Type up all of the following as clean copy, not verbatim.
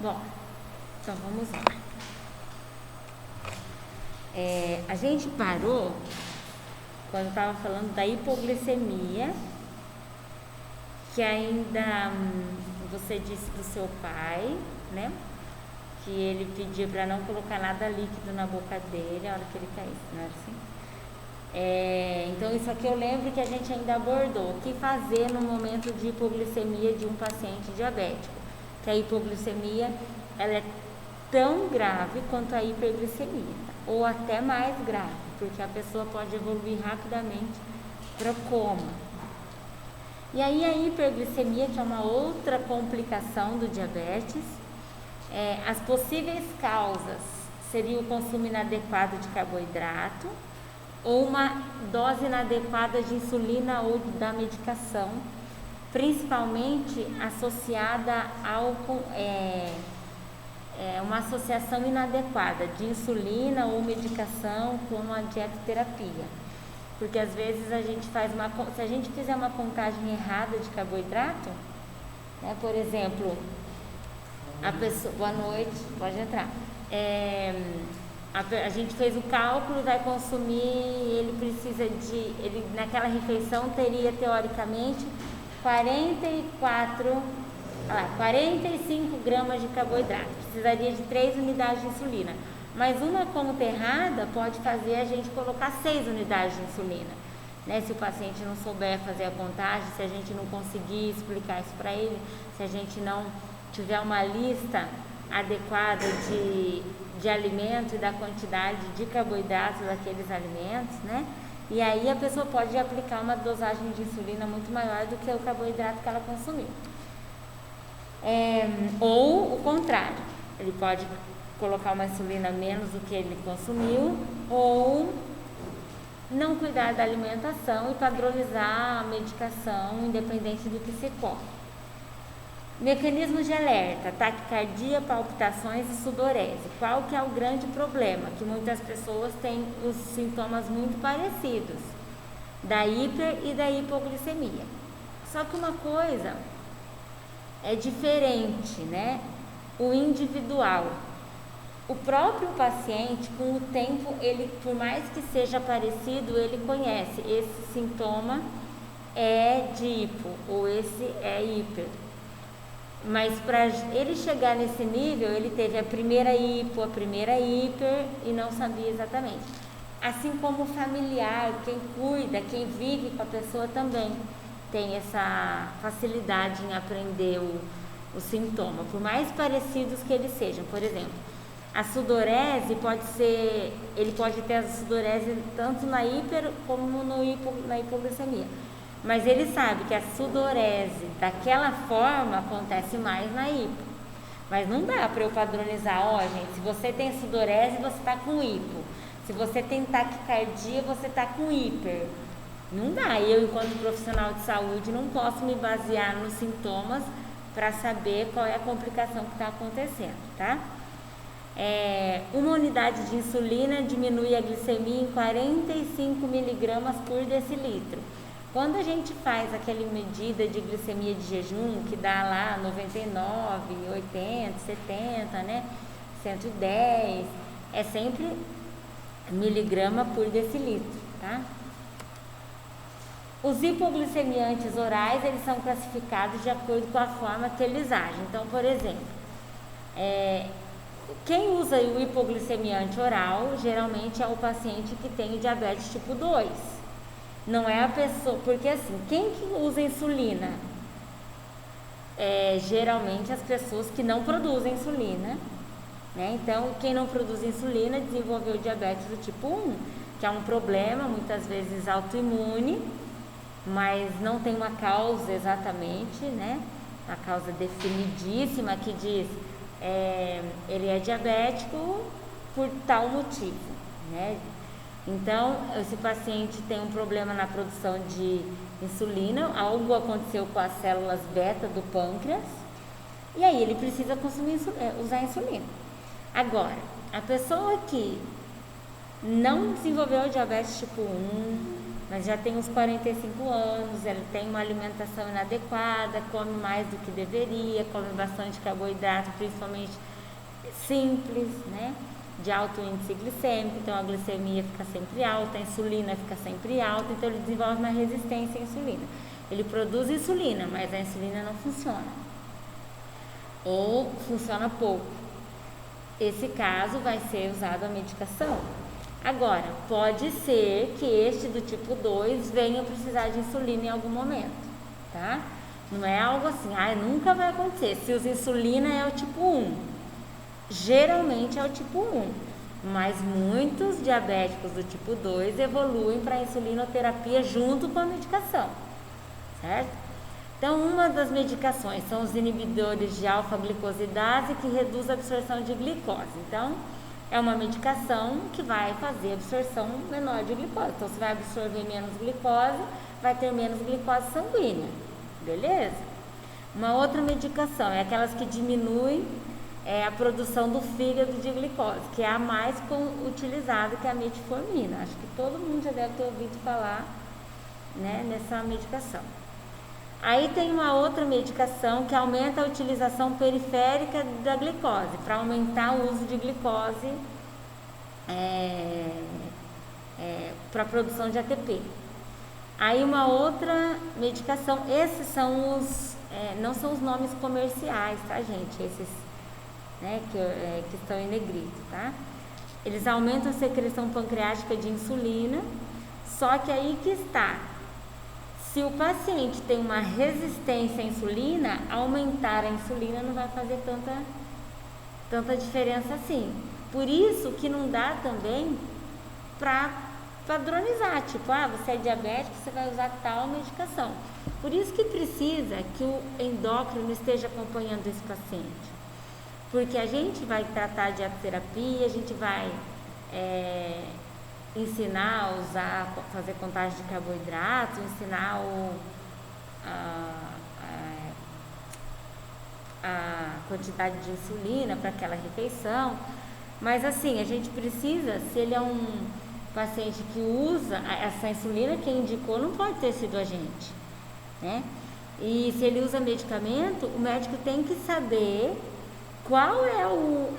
Bom, então vamos lá. A gente parou quando estava falando da hipoglicemia, que ainda você disse do seu pai, né? Que ele pedia para não colocar nada líquido na boca dele a hora que ele caísse, não era assim? Então isso aqui eu lembro que a gente ainda abordou. O que fazer no momento de hipoglicemia de um paciente diabético? Que a hipoglicemia ela é tão grave quanto a hiperglicemia, ou até mais grave, porque a pessoa pode evoluir rapidamente para coma. E aí a hiperglicemia, que é uma outra complicação do diabetes, as possíveis causas seriam o consumo inadequado de carboidrato, ou uma dose inadequada de insulina ou da medicação, principalmente associada ao uma associação inadequada de insulina ou medicação com a dietoterapia. Porque às vezes a gente se a gente fizer uma contagem errada de carboidrato, né, por exemplo, a pessoa, boa noite, pode entrar. A gente fez o cálculo, vai consumir, ele naquela refeição teria teoricamente 45 gramas de carboidrato, precisaria de 3 unidades de insulina. Mas uma conta errada pode fazer a gente colocar 6 unidades de insulina, né? Se o paciente não souber fazer a contagem, se a gente não conseguir explicar isso para ele, se a gente não tiver uma lista adequada de alimento e da quantidade de carboidratos daqueles alimentos, né? E aí a pessoa pode aplicar uma dosagem de insulina muito maior do que o carboidrato que ela consumiu. Ou o contrário, ele pode colocar uma insulina menos do que ele consumiu, ou não cuidar da alimentação e padronizar a medicação independente do que se come. Mecanismos de alerta: taquicardia, palpitações e sudorese. Qual que é o grande problema? Que muitas pessoas têm os sintomas muito parecidos da hiper e da hipoglicemia. Só que uma coisa é diferente, né? O individual. O próprio paciente, com o tempo, ele, por mais que seja parecido, ele conhece esse sintoma é de hipo ou esse é hiper. Mas para ele chegar nesse nível, ele teve a primeira hipo, a primeira hiper e não sabia exatamente. Assim como o familiar, quem cuida, quem vive com a pessoa também tem essa facilidade em aprender o sintoma, por mais parecidos que eles sejam. Por exemplo, a sudorese ele pode ter a sudorese tanto na hiper como na hipoglicemia. Mas ele sabe que a sudorese daquela forma acontece mais na hipo. Mas não dá para eu padronizar, gente, se você tem sudorese, você está com hipo. Se você tem taquicardia, você está com hiper. Não dá. Eu, enquanto profissional de saúde, não posso me basear nos sintomas para saber qual é a complicação que está acontecendo, tá? Uma unidade de insulina diminui a glicemia em 45 miligramas por decilitro. Quando a gente faz aquela medida de glicemia de jejum, que dá lá 99, 80, 70, né? 110, é sempre miligrama por decilitro, tá? Os hipoglicemiantes orais, eles são classificados de acordo com a forma que eles agem. Então, por exemplo, quem usa o hipoglicemiante oral, geralmente é o paciente que tem diabetes tipo 2. Não é a pessoa, porque assim, quem que usa insulina? Geralmente as pessoas que não produzem insulina, né? Então, quem não produz insulina desenvolveu diabetes do tipo 1, que é um problema, muitas vezes autoimune, mas não tem uma causa exatamente, né? Uma causa definidíssima que diz ele é diabético por tal motivo, né? Então, esse paciente tem um problema na produção de insulina, algo aconteceu com as células beta do pâncreas, e aí ele precisa usar insulina. Agora, a pessoa que não desenvolveu diabetes tipo 1, mas já tem uns 45 anos, ele tem uma alimentação inadequada, come mais do que deveria, come bastante carboidrato, principalmente simples, né? De alto índice glicêmico, então a glicemia fica sempre alta, a insulina fica sempre alta, então ele desenvolve uma resistência à insulina. Ele produz insulina, mas a insulina não funciona, ou funciona pouco. Esse caso vai ser usado a medicação. Agora, pode ser que este do tipo 2 venha precisar de insulina em algum momento, tá? Não é algo assim, nunca vai acontecer. Se usa insulina é o tipo 1, geralmente é o tipo 1, mas muitos diabéticos do tipo 2 evoluem para a insulinoterapia junto com a medicação, certo? Então, uma das medicações são os inibidores de alfa-glicosidase que reduz a absorção de glicose. Então, é uma medicação que vai fazer absorção menor de glicose. Então, você vai absorver menos glicose, vai ter menos glicose sanguínea, beleza? Uma outra medicação é aquelas que diminuem a produção do fígado de glicose, que é a mais utilizada, que é a metformina. Acho que todo mundo já deve ter ouvido falar, né, nessa medicação. Aí tem uma outra medicação que aumenta a utilização periférica da glicose, para aumentar o uso de glicose para a produção de ATP. Aí uma outra medicação, esses são os, não são os nomes comerciais, tá, gente? Esses, né, que estão em negrito, tá? Eles aumentam a secreção pancreática de insulina, só que aí que está. Se o paciente tem uma resistência à insulina, aumentar a insulina não vai fazer tanta diferença assim. Por isso que não dá também para padronizar, tipo, você é diabético, você vai usar tal medicação. Por isso que precisa que o endócrino esteja acompanhando esse paciente. Porque a gente vai tratar de terapia, a gente vai ensinar a fazer contagem de carboidratos, ensinar a quantidade de insulina para aquela refeição, mas assim, a gente precisa, se ele é um paciente que usa essa insulina, quem indicou não pode ter sido a gente, né? E se ele usa medicamento, o médico tem que saber qual é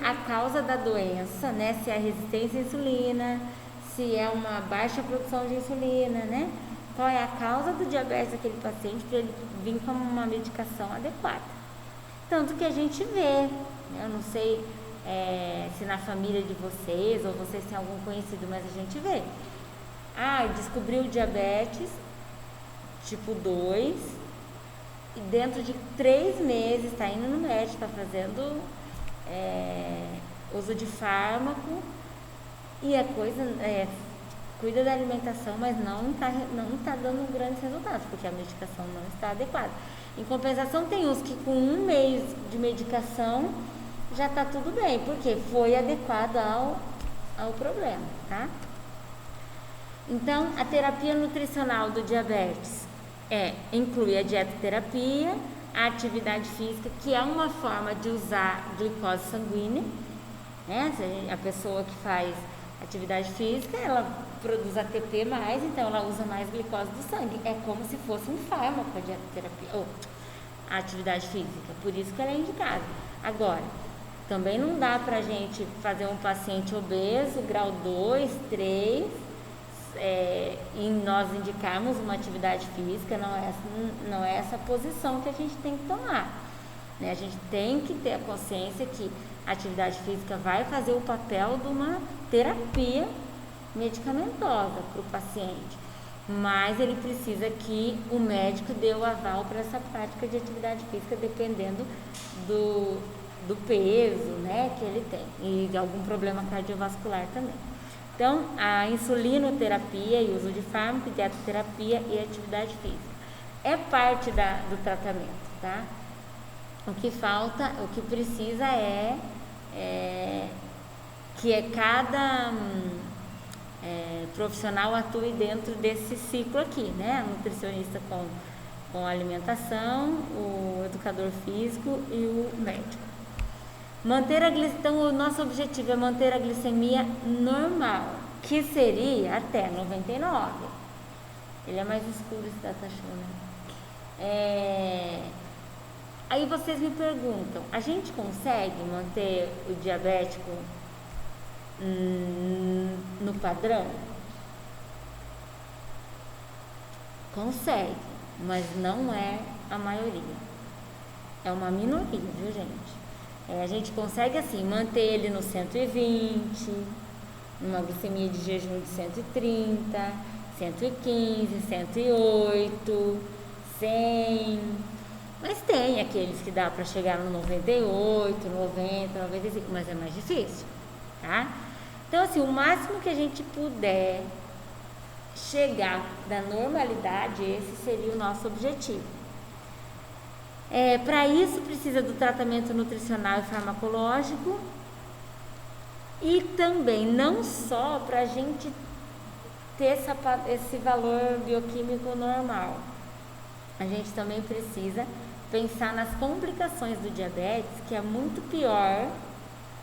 a causa da doença, né? Se é a resistência à insulina, se é uma baixa produção de insulina, né? Qual é a causa do diabetes daquele paciente para ele vir com uma medicação adequada. Tanto que a gente vê, né? Eu não sei se na família de vocês ou vocês têm algum conhecido, mas a gente vê. Descobriu diabetes tipo 2 e dentro de 3 meses está indo no médico, está fazendo uso de fármaco. E a coisa cuida da alimentação, mas não tá dando grandes resultados, porque a medicação não está adequada. Em compensação, tem uns que com 1 mês de medicação já está tudo bem, porque foi adequado ao problema, tá? Então, a terapia nutricional do diabetes inclui a dietoterapia, a atividade física, que é uma forma de usar glicose sanguínea, né? A pessoa que faz atividade física, ela produz ATP mais, então ela usa mais glicose do sangue. É como se fosse um fármaco a dietoterapia, ou a atividade física, por isso que ela é indicada. Agora, também não dá pra gente fazer um paciente obeso, grau 2, 3, e nós indicarmos uma atividade física, não é essa posição que a gente tem que tomar, né? A gente tem que ter a consciência que a atividade física vai fazer o papel de uma terapia medicamentosa para o paciente, mas ele precisa que o médico dê o aval para essa prática de atividade física, dependendo do peso, né, que ele tem, e de algum problema cardiovascular também. Então, a insulinoterapia e uso de fármaco, dietoterapia e atividade física é parte do tratamento, tá? O que falta, o que precisa que cada profissional atue dentro desse ciclo aqui, né? O nutricionista com a alimentação, o educador físico e o médico. Então, o nosso objetivo é manter a glicemia normal, que seria até 99. Ele é mais escuro esse Datashow, né? Aí vocês me perguntam, a gente consegue manter o diabético no padrão? Consegue, mas não é a maioria. É uma minoria, viu, gente? A gente consegue, assim, manter ele no 120, numa glicemia de jejum de 130, 115, 108, 100. Mas tem aqueles que dá para chegar no 98, 90, 95, mas é mais difícil, tá? Então, assim, o máximo que a gente puder chegar da normalidade, esse seria o nosso objetivo. Para isso, precisa do tratamento nutricional e farmacológico e também não só para a gente ter esse valor bioquímico normal. A gente também precisa pensar nas complicações do diabetes, que é muito pior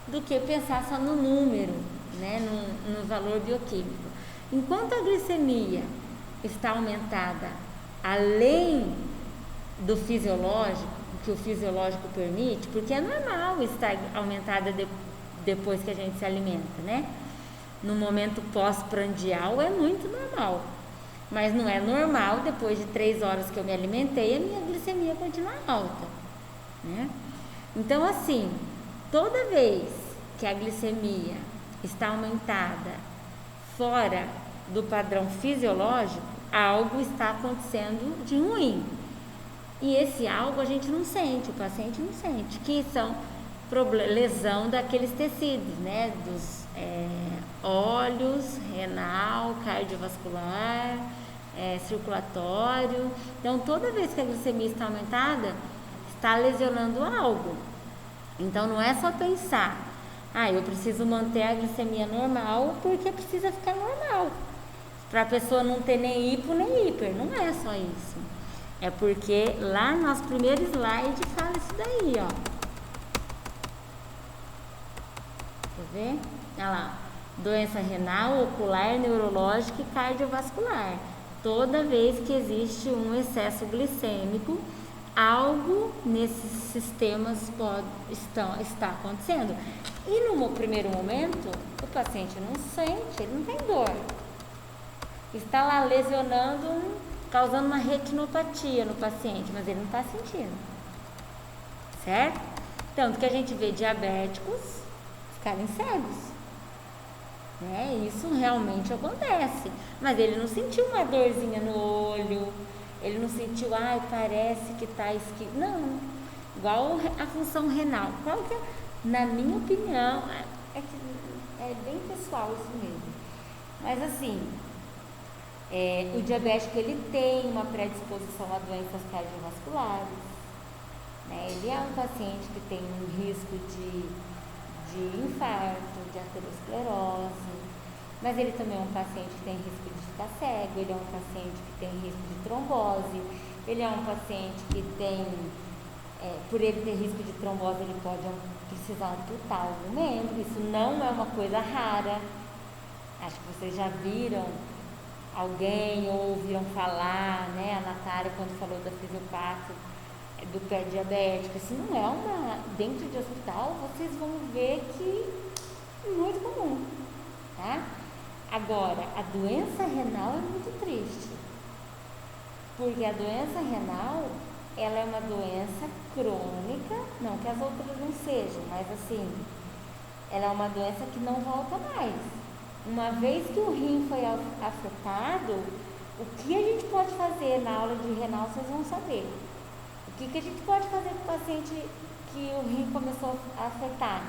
do que pensar só no número, né, no valor bioquímico. Enquanto a glicemia está aumentada além do fisiológico, que o fisiológico permite, porque é normal estar aumentada depois que a gente se alimenta, né? No momento pós-prandial é muito normal, mas não é normal depois de 3 horas que eu me alimentei a minha glicemia continuar alta, né? Então, assim, toda vez que a glicemia está aumentada fora do padrão fisiológico, algo está acontecendo de ruim. E esse algo a gente não sente, o paciente não sente, que são lesão daqueles tecidos, né? Dos óleos, renal, cardiovascular, circulatório. Então, toda vez que a glicemia está aumentada, está lesionando algo. Então, não é só pensar, eu preciso manter a glicemia normal porque precisa ficar normal. Para a pessoa não ter nem hipo nem hiper. Não é só isso. É porque lá no nosso primeiro slide fala isso daí, ó. Quer ver? Olha lá. Doença renal, ocular, neurológica e cardiovascular. Toda vez que existe um excesso glicêmico, algo nesses sistemas está acontecendo. E no primeiro momento, o paciente não sente, ele não tem dor. Está lá lesionando, causando uma retinopatia no paciente, mas ele não está sentindo. Certo? Tanto que a gente vê diabéticos ficarem cegos. Né? Isso realmente acontece. Mas ele não sentiu uma dorzinha no olho, ele não sentiu, parece que está esquisito. Não. Igual a função renal. Qual que é? Na minha opinião, é bem pessoal isso mesmo. Mas assim, o diabético ele tem uma predisposição a doenças cardiovasculares, né? Ele é um paciente que tem um risco de infarto, de aterosclerose, mas ele também é um paciente que tem risco de ficar cego, ele é um paciente que tem risco de trombose, ele é um paciente que tem, por ele ter risco de trombose, ele pode precisar amputar algum membro. Isso não é uma coisa rara. Acho que vocês já viram alguém ou ouviram falar, né? A Natália, quando falou da fisiopatia, do pé diabético, isso não é uma... Dentro de hospital, vocês vão ver que é muito comum, tá? Agora, a doença renal é muito triste, porque a doença renal, ela é uma doença crônica, não que as outras não sejam, mas assim, ela é uma doença que não volta mais. Uma vez que o rim foi afetado, o que a gente pode fazer na aula de renal, vocês vão saber. O que a gente pode fazer com o paciente que o rim começou a afetar?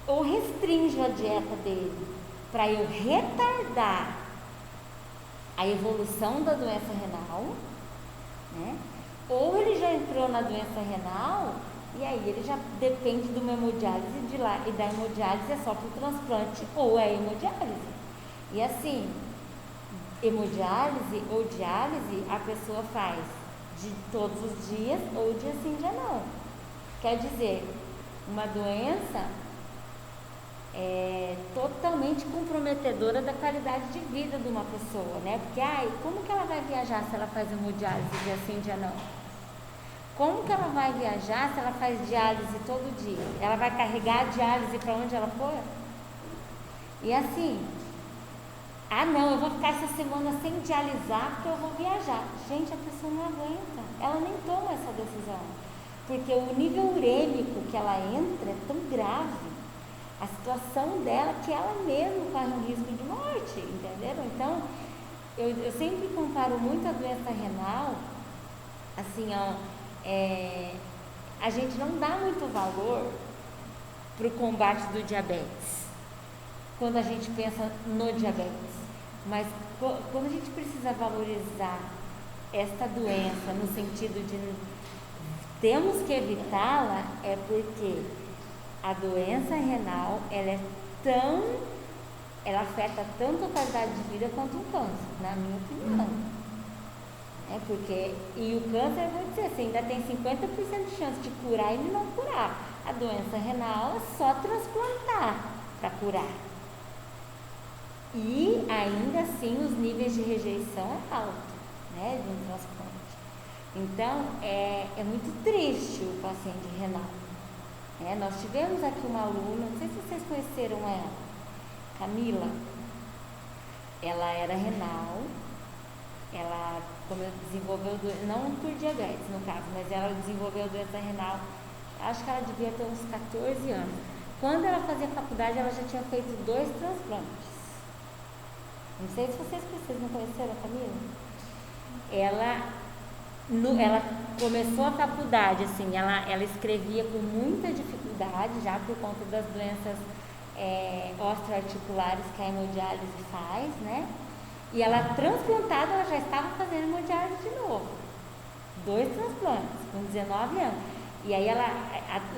Ou restringe a dieta dele, para eu retardar a evolução da doença renal, né? Ou ele já entrou na doença renal e aí ele já depende de uma hemodiálise de lá, e da hemodiálise é só para o transplante ou é hemodiálise. E assim, hemodiálise ou diálise a pessoa faz de todos os dias ou dia sim, dia não. Quer dizer, uma doença totalmente comprometedora da qualidade de vida de uma pessoa, né? Porque, como que ela vai viajar se ela faz hemodiálise dia sim, dia não? Como que ela vai viajar se ela faz diálise todo dia? Ela vai carregar a diálise para onde ela for? E assim, não, eu vou ficar essa semana sem dialisar porque eu vou viajar. Gente, a pessoa não aguenta, ela nem toma essa decisão, porque o nível urêmico que ela entra é tão grave, a situação dela, que ela mesma corre um risco de morte, entenderam? Então, eu sempre comparo muito a doença renal, assim, a gente não dá muito valor para o combate do diabetes, quando a gente pensa no diabetes, mas quando a gente precisa valorizar esta doença, no sentido de temos que evitá-la, é porque a doença renal, ela afeta tanto a qualidade de vida quanto o câncer, na minha opinião. E o câncer, eu vou dizer, você ainda tem 50% de chance de curar e de não curar. A doença renal é só transplantar para curar. E ainda assim os níveis de rejeição é alto, né, de um transplante. Então, é muito triste o paciente renal. Nós tivemos aqui uma aluna, não sei se vocês conheceram ela, Camila. Ela era renal, ela desenvolveu, não por diabetes no caso, mas ela desenvolveu doença renal, acho que ela devia ter uns 14 anos. Quando ela fazia faculdade, ela já tinha feito 2 transplantes. Não sei se vocês não conheceram a Camila. Ela começou a faculdade, assim, ela escrevia com muita dificuldade, já por conta das doenças osteoarticulares que a hemodiálise faz, né? E ela transplantada, ela já estava fazendo hemodiálise de novo. 2 transplantes, com 19 anos. E aí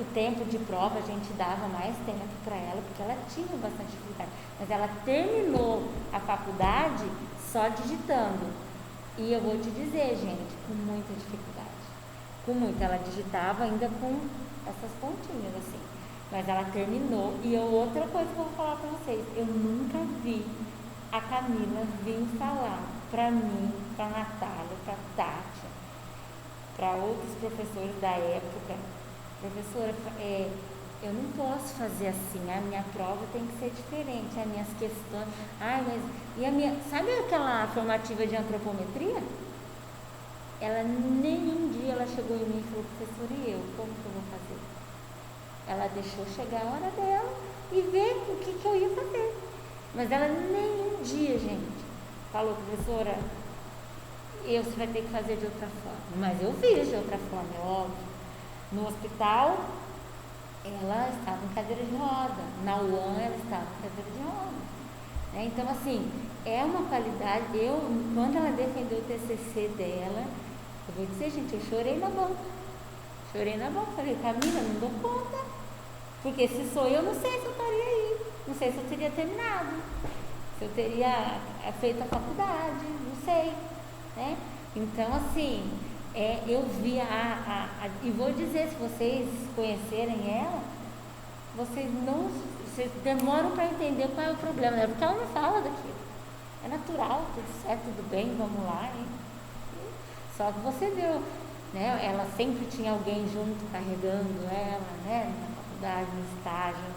o tempo de prova a gente dava mais tempo para ela, porque ela tinha bastante dificuldade. Mas ela terminou a faculdade só digitando. E eu vou te dizer, gente, com muita dificuldade. Com muita. Ela digitava ainda com essas pontinhas, assim. Mas ela terminou. E outra coisa que eu vou falar para vocês, eu nunca vi a Camila vir falar para mim, para a Natália, para a Tati, para outros professores da época: professora, eu não posso fazer assim, a minha prova tem que ser diferente, as minhas questões, sabe aquela formativa de antropometria? Ela nenhum dia ela chegou em mim e falou: professora, e eu, como que eu vou fazer? Ela deixou chegar a hora dela e ver o que eu ia fazer, mas ela nenhum dia, gente, falou: professora, você vai ter que fazer de outra forma. Mas eu fiz de outra forma, é óbvio. No hospital, ela estava em cadeira de roda. Na UAN, ela estava em cadeira de roda. Então, assim, é uma qualidade. Quando ela defendeu o TCC dela, eu vou dizer, gente, eu chorei na boca. Falei: Camila, não dou conta. Porque se sou eu, não sei se eu estaria aí. Não sei se eu teria terminado. Se eu teria feito a faculdade, não sei. Então, assim, eu vi e vou dizer, se vocês conhecerem ela, vocês demoram para entender qual é o problema dela, porque ela não fala daquilo. É natural, tudo certo, tudo bem, vamos lá. Só que você viu, né? Ela sempre tinha alguém junto carregando ela, né? Na faculdade, no estágio,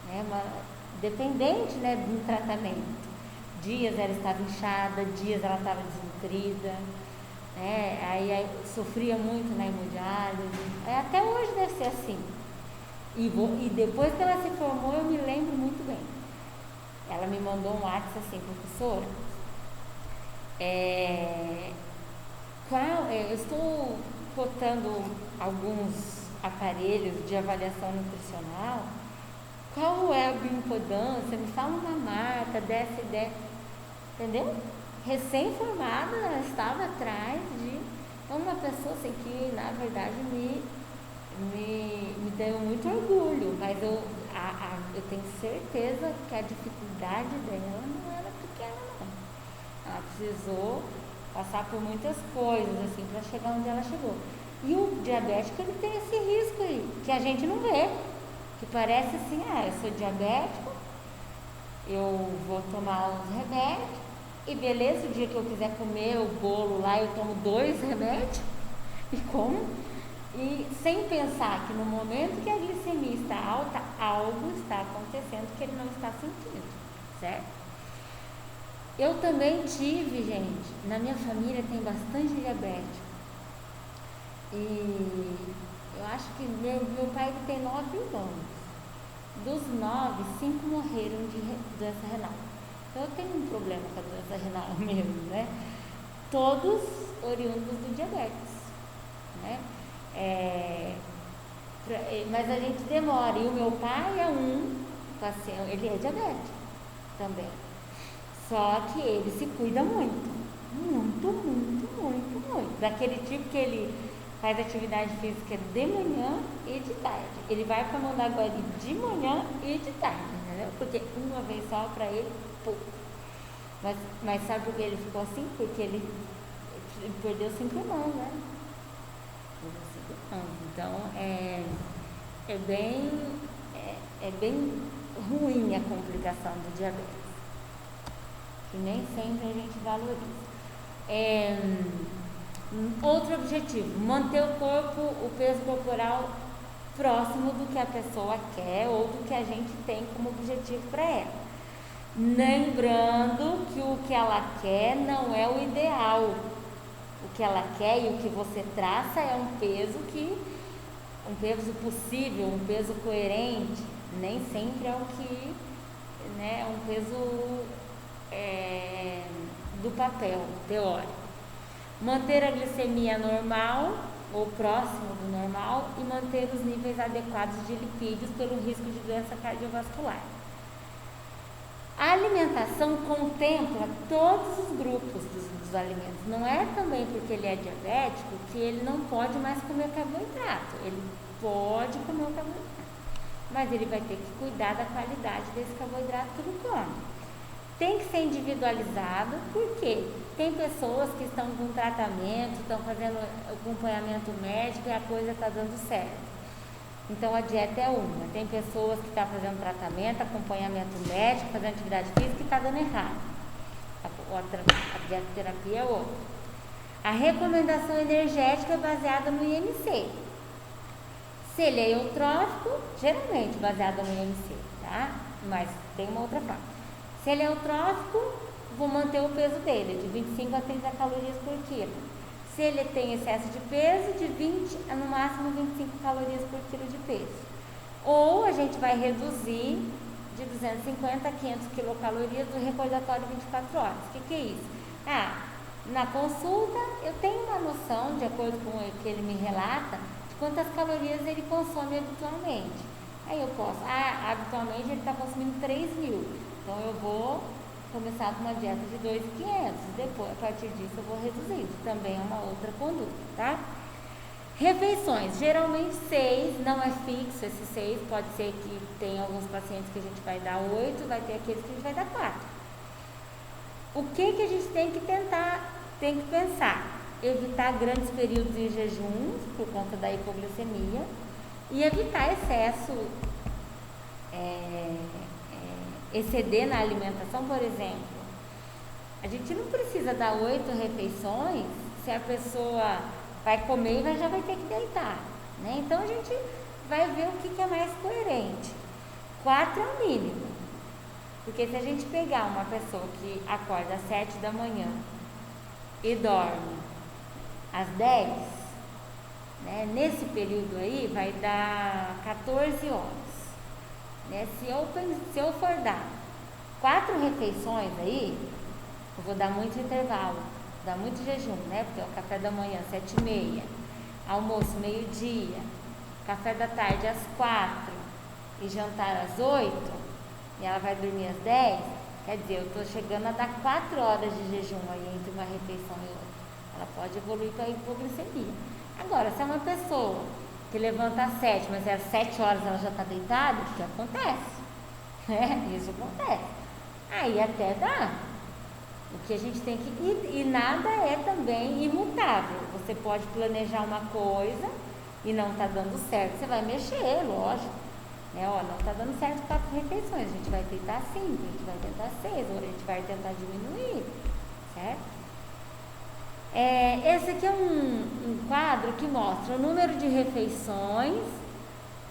né? Dependente, né, do tratamento. Dias ela estava inchada, dias ela estava desnutrida, né? Aí sofria muito na hemodiálise. Até hoje deve ser assim. E depois que ela se formou, eu me lembro muito bem. Ela me mandou um WhatsApp assim: professora, eu estou cotando alguns aparelhos de avaliação nutricional. Qual é a bioimpedância? Me fala uma marca dessa ideia. Entendeu? Recém-formada, ela estava atrás de uma pessoa assim, que na verdade me deu muito orgulho, mas eu tenho certeza que a dificuldade dela não era pequena, não. Ela precisou passar por muitas coisas assim para chegar onde ela chegou. E o diabético, ele tem esse risco aí, que a gente não vê, que parece assim: eu sou diabético, eu vou tomar uns remédios e beleza, o dia que eu quiser comer o bolo lá, eu tomo 2 remédios e como, e sem pensar que no momento que a glicemia está alta, algo está acontecendo que ele não está sentindo, certo? Eu também tive, gente, na minha família tem bastante diabético. E eu acho que meu pai tem 9 irmãos. Dos 9, 5 morreram de doença renal. Então eu tenho um problema com a doença renal mesmo, né? Todos oriundos do diabetes, né? Mas a gente demora. E o meu pai é um paciente, ele é diabético também. Só que ele se cuida muito. Muito, muito, muito, muito. Daquele tipo que ele faz atividade física de manhã e de tarde. Ele vai para Mandaguari de manhã e de tarde, entendeu? Porque uma vez só para ele, pouco. Mas sabe por que ele ficou assim? Porque ele perdeu 5 irmãos, né? Perdeu 5 irmãos. Então, é bem ruim a complicação do diabetes. Que nem sempre a gente valoriza. Outro objetivo, manter o corpo, o peso corporal próximo do que a pessoa quer ou do que a gente tem como objetivo para ela. Lembrando que o que ela quer não é o ideal. O que ela quer e o que você traça é um peso possível, um peso coerente. Nem sempre é o que, né, um peso do papel, teórico. Manter a glicemia normal ou próximo do normal e manter os níveis adequados de lipídios pelo risco de doença cardiovascular. A alimentação contempla todos os grupos dos alimentos. Não é também porque ele é diabético que ele não pode mais comer carboidrato. Ele pode comer o carboidrato, mas ele vai ter que cuidar da qualidade desse carboidrato que ele come. Tem que ser individualizado, porque tem pessoas que estão com tratamento, estão fazendo acompanhamento médico e a coisa está dando certo. Então a dieta é uma. Tem pessoas que estão fazendo tratamento, acompanhamento médico, fazendo atividade física e está dando errado. A dietoterapia é outra. A recomendação energética é baseada no IMC. Se ele é eutrófico, geralmente baseado no IMC, tá? Mas tem uma outra forma. Se ele é eutrófico, vou manter o peso dele, de 25 a 30 calorias por quilo. Se ele tem excesso de peso, de 20 a no máximo 25 calorias por quilo de peso. Ou a gente vai reduzir de 250 a 500 quilocalorias do recordatório 24 horas. O que é isso? Na consulta eu tenho uma noção, de acordo com o que ele me relata, de quantas calorias ele consome habitualmente. Aí eu posso, habitualmente ele está consumindo 3.000. Então eu vou começar com uma dieta de 2.500, depois a partir disso eu vou reduzindo, também é uma outra conduta, tá? Refeições, geralmente 6, não é fixo esse 6, pode ser que tem alguns pacientes que a gente vai dar 8, vai ter aqueles que a gente vai dar 4. O que a gente tem que pensar? Evitar grandes períodos de jejuns por conta da hipoglicemia e evitar excesso, exceder na alimentação, por exemplo. A gente não precisa dar 8 refeições se a pessoa vai comer e já vai ter que deitar, né? Então a gente vai ver o que é mais coerente. 4 é o mínimo, porque se a gente pegar uma pessoa que acorda às 7 da manhã e dorme às 10, né? Nesse período aí vai dar 14 horas. Né? Se eu for dar 4 refeições aí, eu vou dar muito intervalo, dar muito jejum, né? Porque é o café da manhã 7h30, almoço meio-dia, café da tarde às 4 e jantar às 8, e ela vai dormir às 10, quer dizer, eu estou chegando a dar 4 horas de jejum aí entre uma refeição e outra. Ela pode evoluir para a hipoglicemia. Agora, se é uma pessoa que levanta às 7, mas às 7 horas ela já está deitada, o que acontece? Isso acontece. Aí até dá. O que a gente tem que... E nada é também imutável. Você pode planejar uma coisa e não está dando certo, você vai mexer, lógico. né? Ó, não está dando certo 4 refeições, a gente vai tentar 5, a gente vai tentar 6, ou a gente vai tentar diminuir, certo? Esse aqui é um quadro que mostra o número de refeições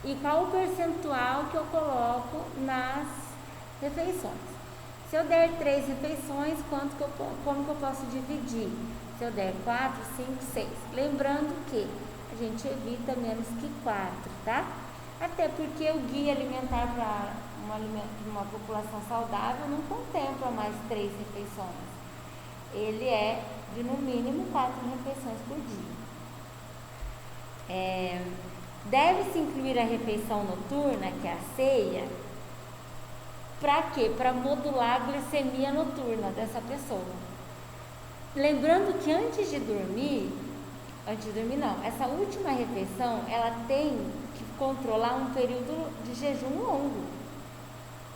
e qual o percentual que eu coloco nas refeições. Se eu der 3 refeições, como que eu posso dividir? Se eu der 4, 5, 6. Lembrando que a gente evita menos que 4, tá? Até porque o guia alimentar para uma população saudável não contempla mais 3 refeições. Ele é de no mínimo 4 refeições por dia. Deve-se incluir a refeição noturna, que é a ceia. Para quê? Para modular a glicemia noturna dessa pessoa. Lembrando que antes de dormir não, essa última refeição, ela tem que controlar um período de jejum longo,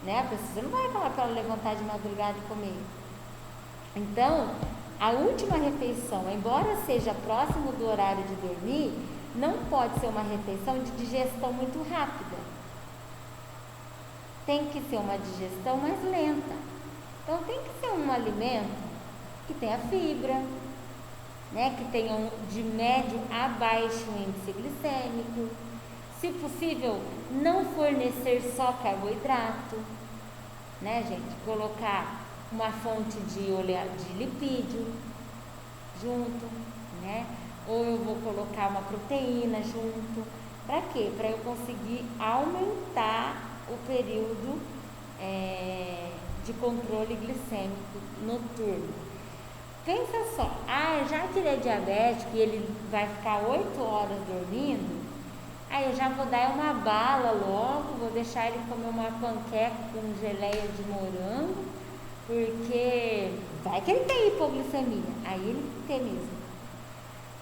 né? A pessoa não vai falar para ela levantar de madrugada e comer. Então, a última refeição, embora seja próximo do horário de dormir, não pode ser uma refeição de digestão muito rápida. Tem que ser uma digestão mais lenta. Então, tem que ser um alimento que tenha fibra, né, que tenha de médio a baixo índice glicêmico. Se possível, não fornecer só carboidrato, né, gente? Colocar uma fonte de lipídio junto, né? Ou eu vou colocar uma proteína junto. Para quê? Para eu conseguir aumentar o período de controle glicêmico noturno. Pensa só, já que ele é diabético e ele vai ficar 8 horas dormindo, aí eu já vou dar uma bala logo, vou deixar ele comer uma panqueca com geleia de morango, porque vai que ele tem hipoglicemia, aí ele tem mesmo.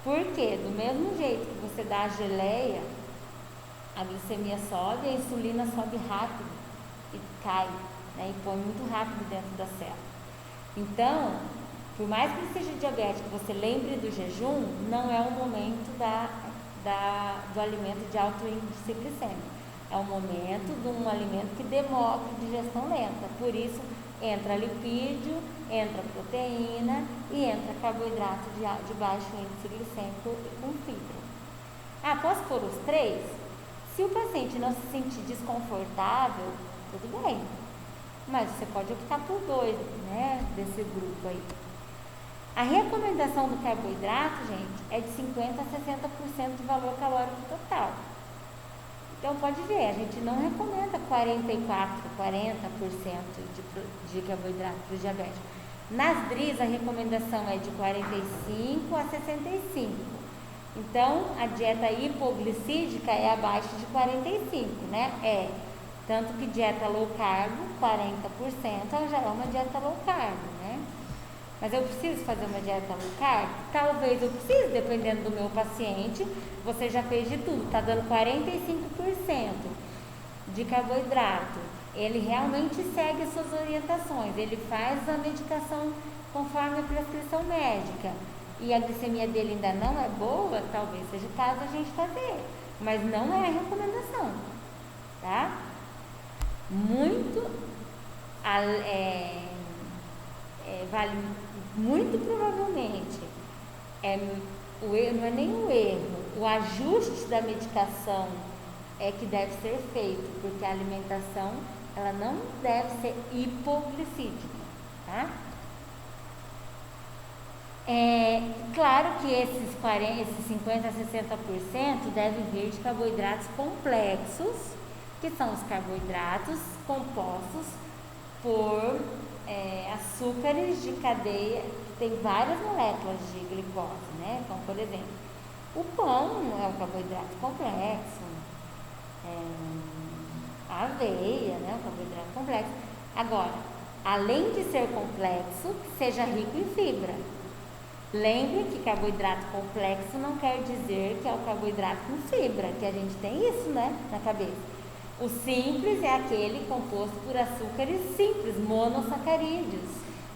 Porque do mesmo jeito que você dá a geleia, a glicemia sobe, a insulina sobe rápido e cai, né, e põe muito rápido dentro da célula. Então, por mais que ele seja diabético, você lembre do jejum, não é o momento do alimento de alto índice glicêmico. É o momento de um alimento que demora digestão lenta. Por isso, entra lipídio, entra proteína e entra carboidrato de baixo índice glicêmico com fibra. Posso pôr os 3? Se o paciente não se sentir desconfortável, tudo bem. Mas você pode optar por 2, né, desse grupo aí. A recomendação do carboidrato, gente, é de 50% a 60% de valor calórico total. Então, pode ver, a gente não recomenda 40% de carboidrato para o diabético. Nas DRIs, a recomendação é de 45% a 65%. Então, a dieta hipoglicídica é abaixo de 45%, né? Tanto que dieta low carb, 40%, já é uma dieta low carb, né? Mas eu preciso fazer uma dieta low carb? Talvez eu precise, dependendo do meu paciente. Você já fez de tudo, está dando 45% de carboidrato. Ele realmente segue as suas orientações, ele faz a medicação conforme a prescrição médica. E a glicemia dele ainda não é boa, talvez seja o caso a gente fazer. Mas não é a recomendação, tá? Vale muito provavelmente, não é nem o erro, o ajuste da medicação é que deve ser feito, porque a alimentação ela não deve ser hipoglicídica, tá? Claro que esses 50% a 60% devem vir de carboidratos complexos, que são os carboidratos compostos por açúcares de cadeia, que tem várias moléculas de glicose, né? Então, por exemplo, o pão é um carboidrato complexo, a aveia, né? Um carboidrato complexo. Agora, além de ser complexo, seja rico em fibra. Lembre que carboidrato complexo não quer dizer que é o carboidrato com fibra, que a gente tem isso, né, na cabeça. O simples é aquele composto por açúcares simples, monossacarídeos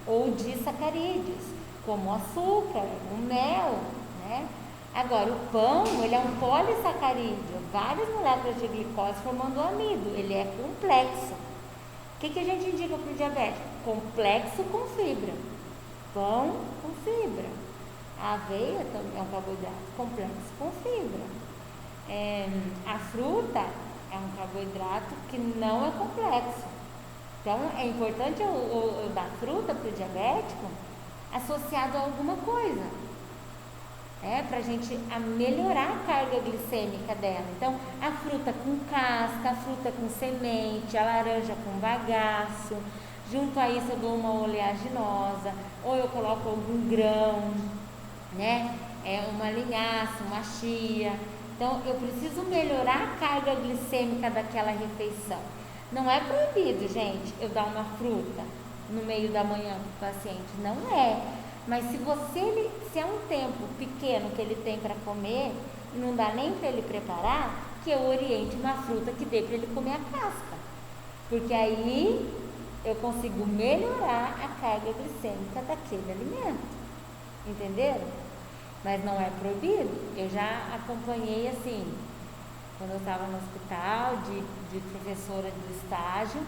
ou disacarídeos, como o açúcar, o mel, né? Agora, o pão, ele é um polissacarídeo, várias moléculas de glicose formando o amido, ele é complexo. O que a gente indica para o diabético? Complexo com fibra. Pão com fibra. A aveia também é um carboidrato complexo com fibra. A fruta é um carboidrato que não é complexo. Então, é importante eu dar fruta para o diabético associado a alguma coisa. Para a gente melhorar a carga glicêmica dela. Então, a fruta com casca, a fruta com semente, a laranja com bagaço. Junto a isso eu dou uma oleaginosa, ou eu coloco algum grão, né? Uma linhaça, uma chia. Então, eu preciso melhorar a carga glicêmica daquela refeição. Não é proibido, gente, eu dar uma fruta no meio da manhã para o paciente. Não é. Mas se é um tempo pequeno que ele tem para comer, e não dá nem para ele preparar, que eu oriente uma fruta que dê para ele comer a casca. Porque aí eu consigo melhorar a carga glicêmica daquele alimento. Entenderam? Mas não é proibido. Eu já acompanhei assim, quando eu estava no hospital, de professora do estágio,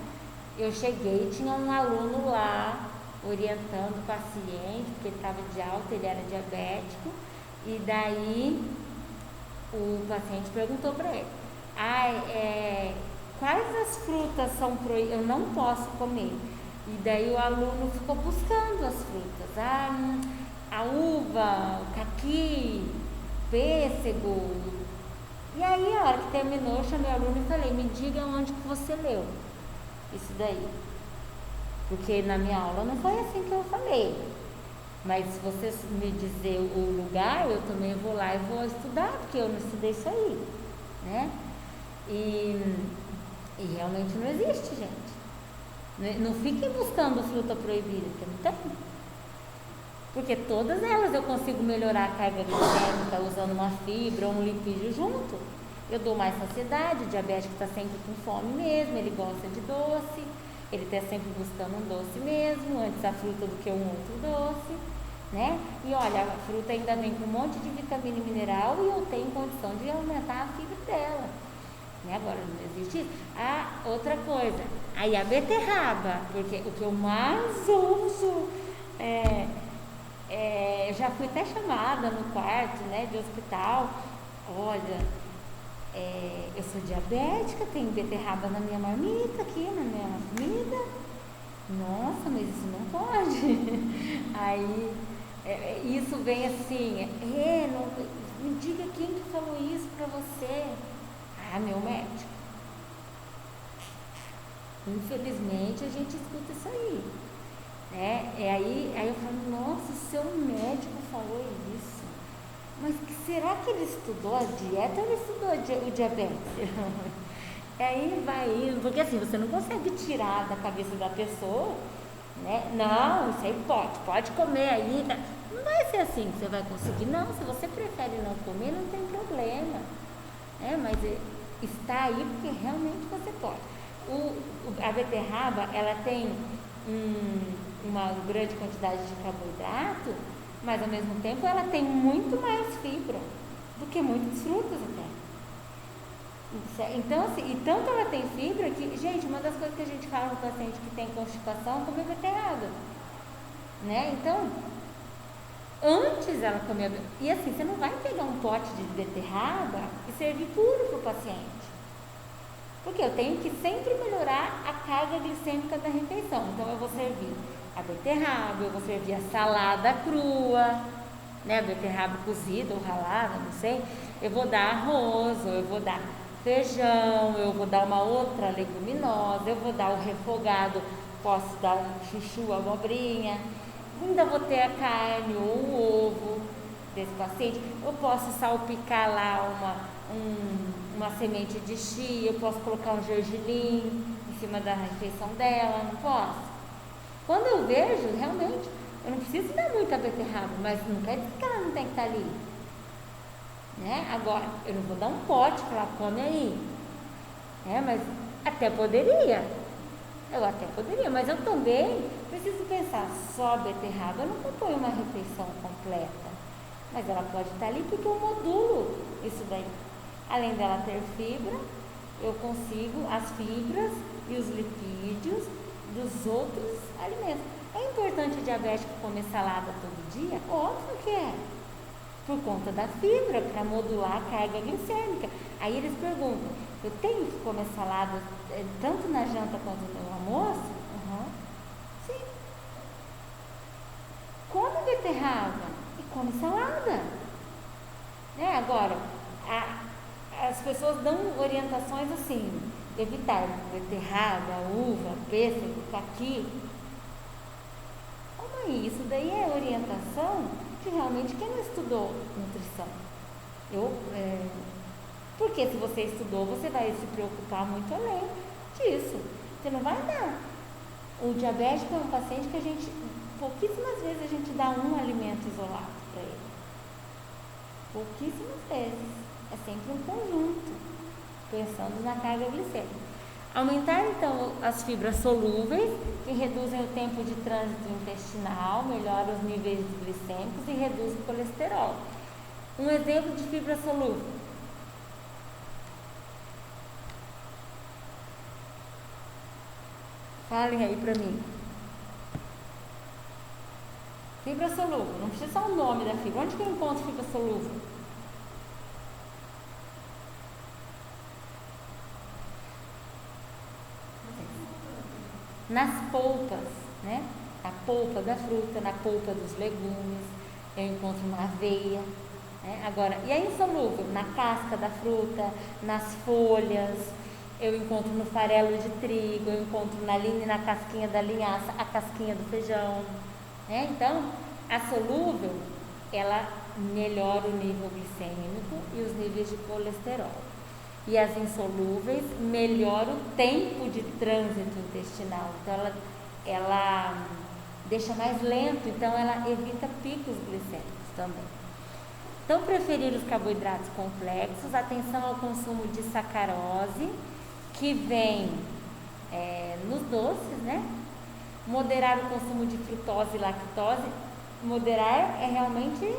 eu cheguei e tinha um aluno lá orientando o paciente, porque ele estava de alta, ele era diabético, e daí o paciente perguntou para ele, quais as frutas são proibidas? Eu não posso comer. E daí o aluno ficou buscando as frutas, a uva, o caqui, pêssego. E aí, a hora que terminou, eu chamei o aluno e falei, me diga onde que você leu isso daí. Porque na minha aula não foi assim que eu falei. Mas se você me dizer o lugar, eu também vou lá e vou estudar, porque eu não estudei isso aí, né? E realmente não existe, gente. Não fiquem buscando fruta proibida, porque não tem. Porque todas elas eu consigo melhorar a carga glicêmica usando uma fibra ou um lipídio junto. Eu dou mais saciedade, o diabético está sempre com fome mesmo, ele gosta de doce. Ele está sempre buscando um doce mesmo, antes a fruta do que um outro doce, né? E olha, a fruta ainda vem com um monte de vitamina e mineral e eu tenho condição de aumentar a fibra dela, né? Agora não existe isso. Outra coisa, aí a beterraba, porque o que eu mais uso eu já fui até chamada no quarto, né, de hospital, olha, eu sou diabética, tenho beterraba na minha marmita aqui, na minha comida. Nossa, mas isso não pode. Aí, isso vem assim, me diga quem que falou isso pra você. Meu médico. Infelizmente, a gente escuta isso aí. Né? Aí eu falo, nossa, o seu médico falou isso. Mas será que ele estudou a dieta ou ele estudou o diabetes? Aí vai indo, porque assim, você não consegue tirar da cabeça da pessoa, né? Não, isso aí pode comer aí. Não vai ser assim que você vai conseguir, não. Se você prefere não comer, não tem problema. Mas está aí porque realmente você pode. A beterraba, ela tem uma grande quantidade de carboidrato, mas ao mesmo tempo ela tem muito mais fibra do que muitas frutas até. Então, assim, e tanto ela tem fibra que, gente, uma das coisas que a gente fala no paciente que tem constipação é comer beterraba, né? Então, antes ela comer, e assim, você não vai pegar um pote de beterraba e servir puro para o paciente, porque eu tenho que sempre melhorar a carga glicêmica da refeição. Então eu vou servir a beterraba, eu vou servir a salada crua, né, a beterraba cozida ou ralada, não sei. Eu vou dar arroz, ou eu vou dar feijão, eu vou dar uma outra leguminosa, eu vou dar o refogado, posso dar chuchu, abobrinha, ainda vou ter a carne ou o ovo desse paciente. Eu posso salpicar lá uma semente de chia, eu posso colocar um gergelim em cima da refeição dela, não posso? Quando eu vejo, realmente, eu não preciso dar muita beterraba, mas não quer dizer que ela não tem que estar ali, né? Agora, eu não vou dar um pote para ela come aí, né? Mas até poderia, mas eu também preciso pensar, só a beterraba não compõe uma refeição completa, mas ela pode estar ali porque eu modulo isso daí. Além dela ter fibra, eu consigo as fibras e os lipídios dos outros alimentos. É importante o diabético comer salada todo dia? Óbvio que é. Por conta da fibra, para modular a carga glicêmica. Aí eles perguntam, eu tenho que comer salada tanto na janta quanto no almoço? Sim. Come beterraba e come salada. Agora, as pessoas dão orientações assim, evitar beterraba, uva, pêssego, caqui. Como aí? Isso daí é orientação de realmente quem não estudou nutrição. Porque se você estudou, você vai se preocupar muito além disso. Você não vai dar. O diabético é um paciente que pouquíssimas vezes a gente dá um alimento isolado para ele. Pouquíssimas vezes. É sempre um conjunto, pensando na carga glicêmica. Aumentar, então, as fibras solúveis, que reduzem o tempo de trânsito intestinal, melhoram os níveis glicêmicos e reduz o colesterol. Um exemplo de fibra solúvel. Falem aí para mim. Fibra solúvel, não precisa só o nome da fibra. Onde que eu encontro fibra solúvel? Nas polpas, né? Na polpa da fruta, na polpa dos legumes, eu encontro na aveia, né? Agora, e a insolúvel? Na casca da fruta, nas folhas, eu encontro no farelo de trigo, eu encontro na casquinha da linhaça, a casquinha do feijão, né? Então, a solúvel, ela melhora o nível glicêmico e os níveis de colesterol. E as insolúveis melhoram o tempo de trânsito intestinal. Então, ela deixa mais lento, então ela evita picos glicêmicos também. Então, preferir os carboidratos complexos, atenção ao consumo de sacarose, que vem nos doces, né? Moderar o consumo de frutose e lactose. Moderar é realmente,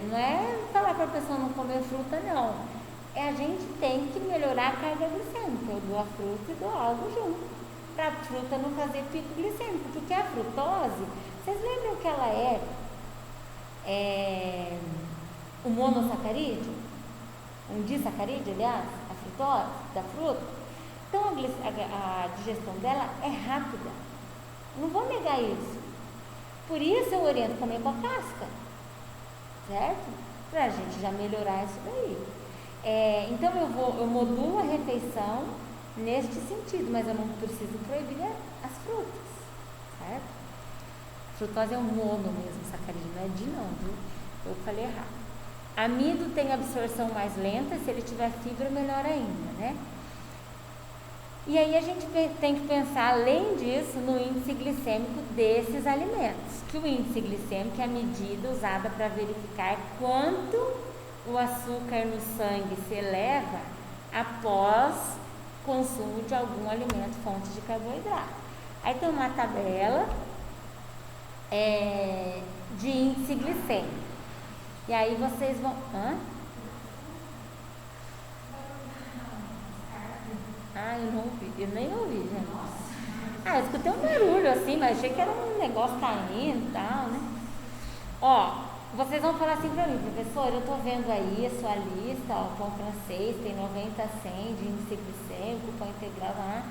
não é falar para a pessoa não comer fruta, não. A gente tem que melhorar a carga glicêmica. Eu dou a fruta e dou algo junto, para a fruta não fazer pico glicêmico, porque a frutose, vocês lembram que ela é um monossacarídeo? Um disacarídeo, aliás, a frutose da fruta. Então a digestão dela é rápida. Não vou negar isso. Por isso eu oriento comer com a casca, certo? Para a gente já melhorar isso daí. Então eu modulo a refeição neste sentido, mas eu não preciso proibir as frutas, certo? Frutose é um mono mesmo, sacarídeo, não é di não, viu? Eu falei errado. Amido tem absorção mais lenta, se ele tiver fibra, melhor ainda, né? E aí a gente tem que pensar, além disso, no índice glicêmico desses alimentos, que o índice glicêmico é a medida usada para verificar quanto o açúcar no sangue se eleva após consumo de algum alimento fonte de carboidrato. Aí tem uma tabela de índice glicêmico. E aí vocês vão... eu não ouvi, eu nem ouvi, gente. Eu escutei um barulho assim, mas achei que era um negócio caindo e tal, né? Vocês vão falar assim pra mim, professor, eu tô vendo aí a sua lista, o pão francês tem 90 a 100 de índice glicêmico, pão integral lá.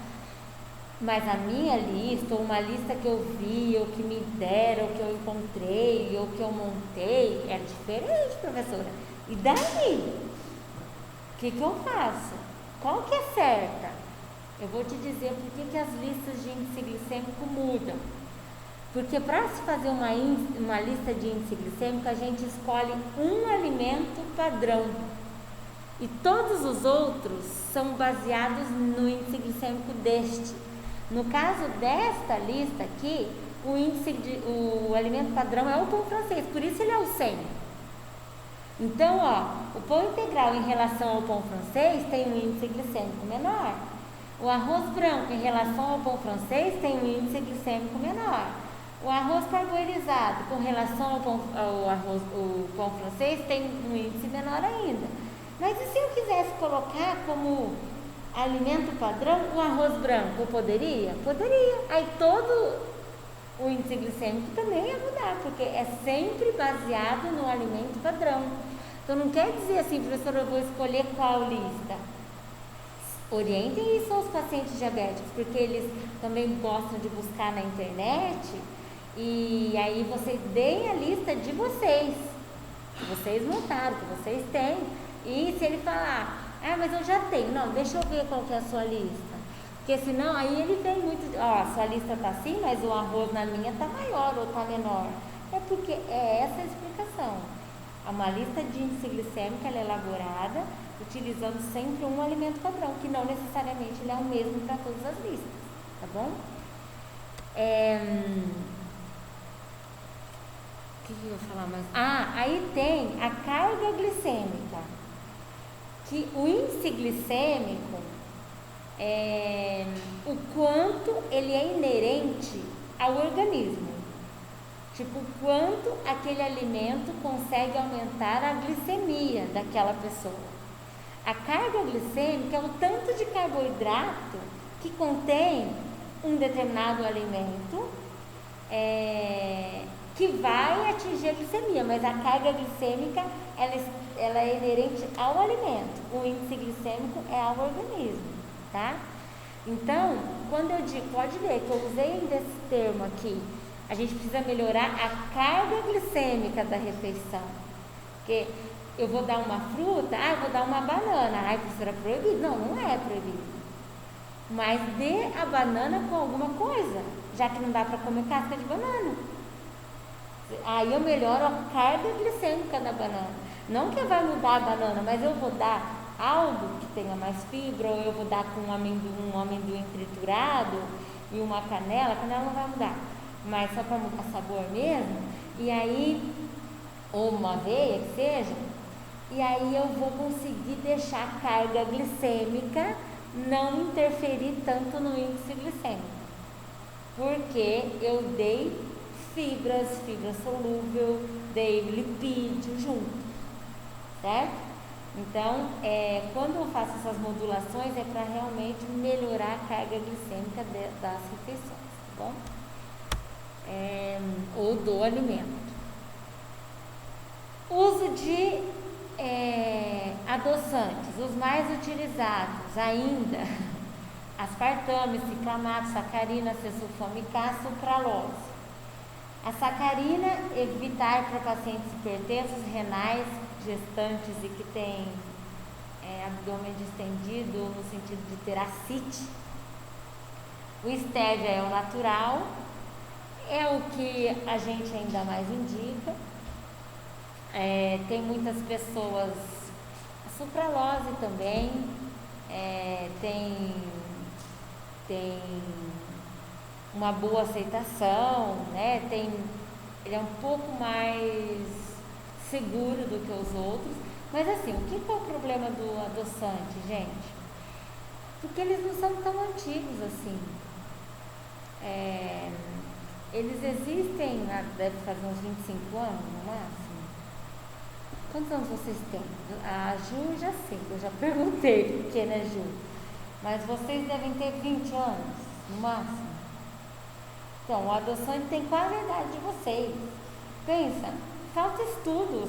Mas a minha lista, ou uma lista que eu vi, ou que me deram, ou que eu encontrei, ou que eu montei, é diferente, professora. E daí? O que eu faço? Qual que é certa? Eu vou te dizer por que as listas de índice glicêmico mudam. Porque para se fazer uma lista de índice glicêmico, a gente escolhe um alimento padrão. E todos os outros são baseados no índice glicêmico deste. No caso desta lista aqui, o alimento padrão é o pão francês, por isso ele é o 100. Então, o pão integral em relação ao pão francês tem um índice glicêmico menor. O arroz branco em relação ao pão francês tem um índice glicêmico menor. O arroz carboirizado com relação ao arroz, o pão francês tem um índice menor ainda. Mas e se eu quisesse colocar como alimento padrão o arroz branco, eu poderia? Poderia. Aí todo o índice glicêmico também ia mudar, porque é sempre baseado no alimento padrão. Então não quer dizer assim, professora, eu vou escolher qual lista. Orientem isso aos pacientes diabéticos, porque eles também gostam de buscar na internet. E aí vocês deem a lista de vocês, que vocês montaram, que vocês têm. E se ele falar, mas eu já tenho, não, deixa eu ver qual que é a sua lista. Porque senão aí ele vem muito, a sua lista tá assim, mas o arroz na minha tá maior ou tá menor. É porque é essa a explicação. Uma lista de índice glicêmico ela é elaborada utilizando sempre um alimento padrão, que não necessariamente ele é o mesmo para todas as listas, tá bom? O que eu ia falar mais? Aí tem a carga glicêmica, que o índice glicêmico é o quanto ele é inerente ao organismo, tipo, o quanto aquele alimento consegue aumentar a glicemia daquela pessoa. A carga glicêmica é o tanto de carboidrato que contém um determinado alimento que vai atingir a glicemia, mas a carga glicêmica ela é inerente ao alimento, o índice glicêmico é ao organismo, tá? Então, quando eu digo, pode ver que eu usei ainda esse termo aqui, a gente precisa melhorar a carga glicêmica da refeição, porque eu vou dar uma fruta, eu vou dar uma banana, professora, é proibido? Não, não é proibido, mas dê a banana com alguma coisa, já que não dá para comer casca de banana. Aí eu melhoro a carga glicêmica da banana. Não que vai mudar a banana, mas eu vou dar algo que tenha mais fibra, ou eu vou dar com um amendoim triturado e uma canela. A canela não vai mudar, mas só para mudar sabor mesmo. E aí, ou uma aveia que seja, e aí eu vou conseguir deixar a carga glicêmica não interferir tanto no índice glicêmico, porque eu dei fibra solúvel, dei lipídio junto, certo? Então, quando eu faço essas modulações é para realmente melhorar a carga glicêmica das refeições, tá bom? Ou do alimento. Uso de adoçantes, os mais utilizados ainda, aspartame, ciclamato, sacarina, acesulfame K, sucralose. A sacarina, evitar para pacientes hipertensos, renais, gestantes e que têm abdômen distendido, no sentido de ter ascite. O stevia é o natural, é o que a gente ainda mais indica. Tem muitas pessoas, a sucralose também, tem uma boa aceitação, né? Ele é um pouco mais seguro do que os outros, mas assim, o que é o problema do adoçante, gente? Porque eles não são tão antigos assim. Eles existem, deve fazer uns 25 anos no máximo. Quantos anos vocês têm? A Ju já sei, eu já perguntei, pequena Ju, mas vocês devem ter 20 anos no máximo. Então, o adoçante tem quase a idade de vocês. Pensa, falta estudos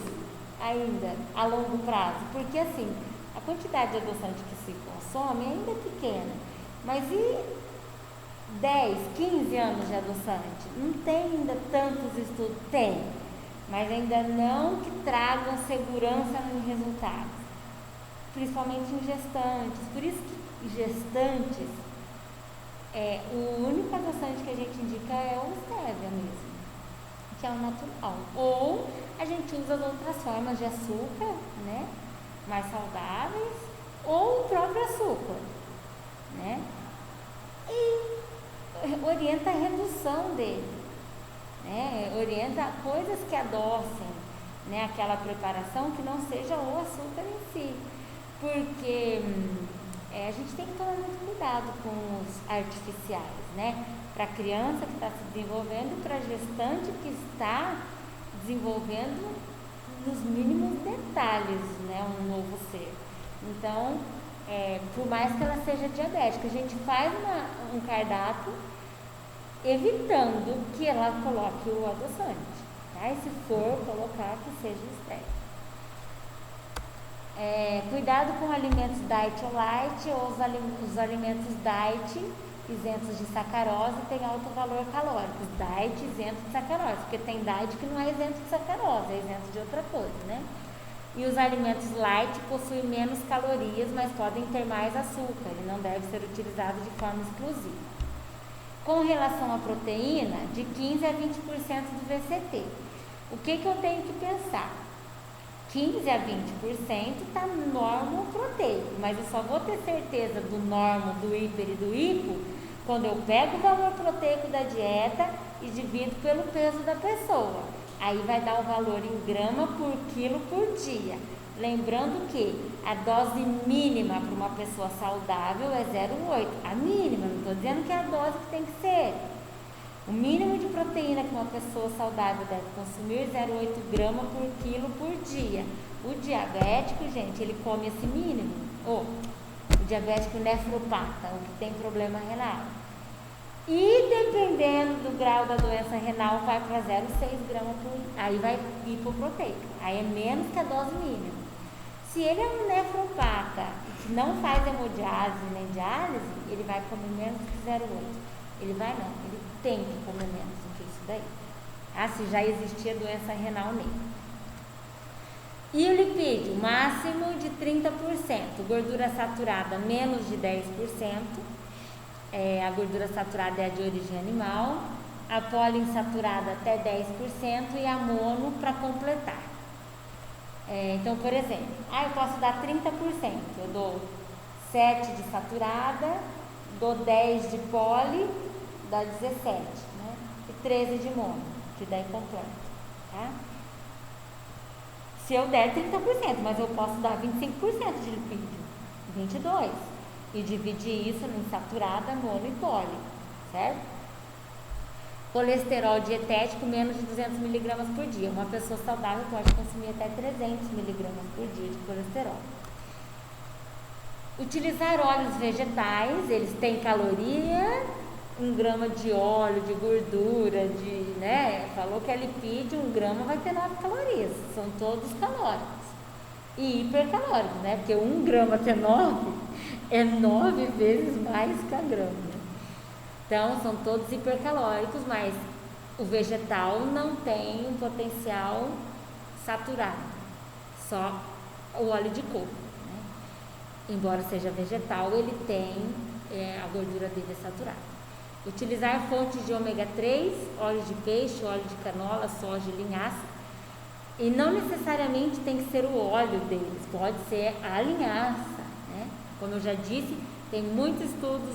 ainda a longo prazo, porque assim, a quantidade de adoçante que se consome ainda é pequena, mas e 10, 15 anos de adoçante? Não tem ainda tantos estudos? Tem, mas ainda não que tragam segurança nos resultados, principalmente em gestantes. Por isso que gestantes, o único adoçante que a gente indica é o stevia mesmo, que é o natural. Ou a gente usa as outras formas de açúcar, né, mais saudáveis, ou o próprio açúcar, né, e orienta a redução dele, né, orienta coisas que adoçem, né, aquela preparação que não seja o açúcar em si, porque a gente tem que tomar muito cuidado com os artificiais, né? para a criança que está se desenvolvendo, para a gestante que está desenvolvendo nos mínimos detalhes, né, um novo ser. Então, por mais que ela seja diabética, a gente faz um cardápio evitando que ela coloque o adoçante, tá? E se for colocar, que seja stevia. Cuidado com alimentos diet ou light, ou os alimentos diet isentos de sacarose têm alto valor calórico. Os diet isentos de sacarose, porque tem diet que não é isento de sacarose, é isento de outra coisa, né? E os alimentos light possuem menos calorias, mas podem ter mais açúcar e não deve ser utilizado de forma exclusiva. Com relação à proteína, de 15 a 20% do VCT. O que eu tenho que pensar? 15 a 20% está no normo proteico, mas eu só vou ter certeza do normo, do hiper e do hipo quando eu pego o valor proteico da dieta e divido pelo peso da pessoa. Aí vai dar o valor em grama por quilo por dia. Lembrando que a dose mínima para uma pessoa saudável é 0,8. A mínima, não estou dizendo que é a dose que tem que ser. O mínimo de proteína que uma pessoa saudável deve consumir é 0,8 gramas por quilo por dia. O diabético, gente, ele come esse mínimo. O diabético nefropata, o que tem problema renal. E dependendo do grau da doença renal, vai para 0,6 gramas por... Aí vai hipoproteico. Aí é menos que a dose mínima. Se ele é um nefropata que não faz hemodiálise nem diálise, ele vai comer menos que 0,8. Ele vai não, ele tem que comer menos do que isso daí. Se já existia doença renal nele. E o lipídio, máximo de 30%. Gordura saturada, menos de 10%. A gordura saturada é a de origem animal. A poliinsaturada até 10% e a mono para completar. Então, por exemplo, eu posso dar 30%. Eu dou 7 de saturada, dou 10 de poli, dá 17, né? E 13 de mono, que daí completa, tá? Se eu der 30%, mas eu posso dar 25% de lipídio, 22%, e dividir isso em saturada, mono e poli, certo? Colesterol dietético, menos de 200 miligramas por dia. Uma pessoa saudável pode consumir até 300 miligramas por dia de colesterol. Utilizar óleos vegetais, eles têm caloria, 1 grama de óleo, de gordura, né? Falou que é lipídio, 1 grama vai ter 9 calorias, são todos calóricos. E hipercalóricos, né? Porque 1 grama ter 9 é 9 vezes mais que a grama, né? Então, são todos hipercalóricos, mas o vegetal não tem um potencial saturado, só o óleo de coco. Embora seja vegetal, ele tem, a gordura dele é saturada. Utilizar fontes de ômega 3, óleo de peixe, óleo de canola, soja e linhaça. E não necessariamente tem que ser o óleo deles, pode ser a linhaça, né? Como eu já disse, tem muitos estudos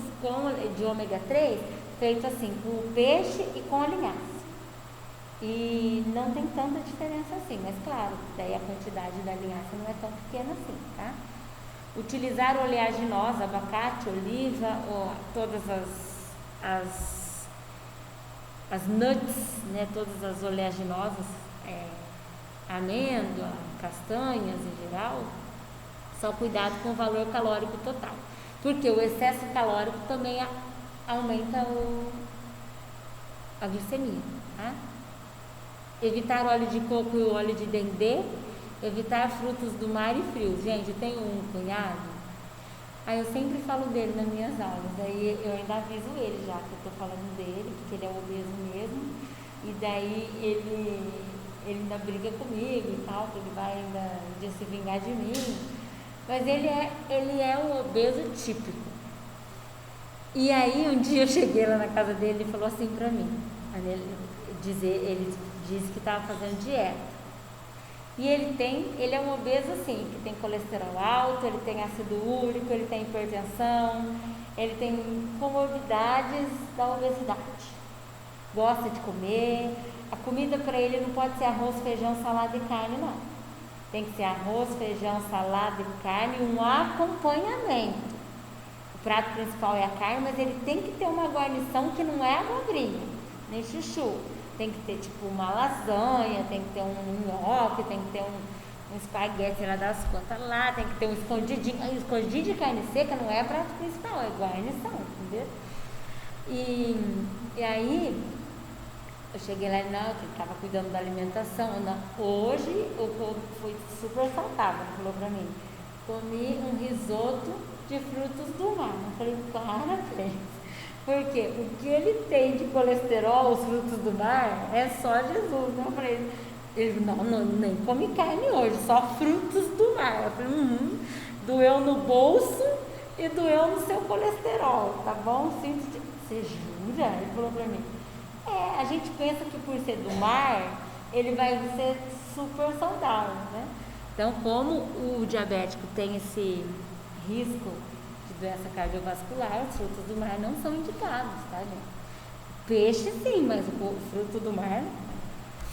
de ômega 3 feitos assim, com o peixe e com a linhaça. E não tem tanta diferença assim, mas claro, daí a quantidade da linhaça não é tão pequena assim, tá? Utilizar oleaginosa, abacate, oliva, ou todas as nuts, né, todas as oleaginosas, amêndoa, castanhas em geral, só cuidado com o valor calórico total, porque o excesso calórico também aumenta a glicemia, tá? Evitar óleo de coco e óleo de dendê. Evitar frutos do mar e frio. Gente, eu tenho um cunhado, eu sempre falo dele nas minhas aulas, aí eu ainda aviso ele já que eu tô falando dele, porque ele é obeso mesmo, e daí ele ainda briga comigo e tal, que ele vai ainda um dia se vingar de mim, mas ele é um obeso típico. E aí um dia eu cheguei lá na casa dele e falou assim pra mim, ele disse que estava fazendo dieta. E ele é um obeso assim, que tem colesterol alto, ele tem ácido úrico, ele tem hipertensão, ele tem comorbidades da obesidade. Gosta de comer, a comida para ele não pode ser arroz, feijão, salada e carne, não. Tem que ser arroz, feijão, salada e carne e um acompanhamento. O prato principal é a carne, mas ele tem que ter uma guarnição que não é abobrinha, nem chuchu. Tem que ter tipo uma lasanha, tem que ter um nhoque, tem que ter um espaguete, sei lá das quantas lá, tem que ter um escondidinho. O escondidinho de carne seca não é prato principal, é guarnição, entendeu? E aí, eu cheguei lá e não, ele estava cuidando da alimentação. Não. Hoje eu fui super saudável, ele falou pra mim. Comi um risoto de frutos do mar. Eu falei, parabéns. Porque o que ele tem de colesterol, os frutos do mar, é só Jesus, né? Eu falei, ele não, nem come carne hoje, só frutos do mar. Eu falei, doeu no bolso e doeu no seu colesterol, tá bom? Você jura? Ele falou pra mim. A gente pensa que por ser do mar, ele vai ser super saudável, né? Então, como o diabético tem esse risco de doença cardiovascular, os frutos do mar não são indicados, tá, gente? Peixe sim, mas o fruto do mar.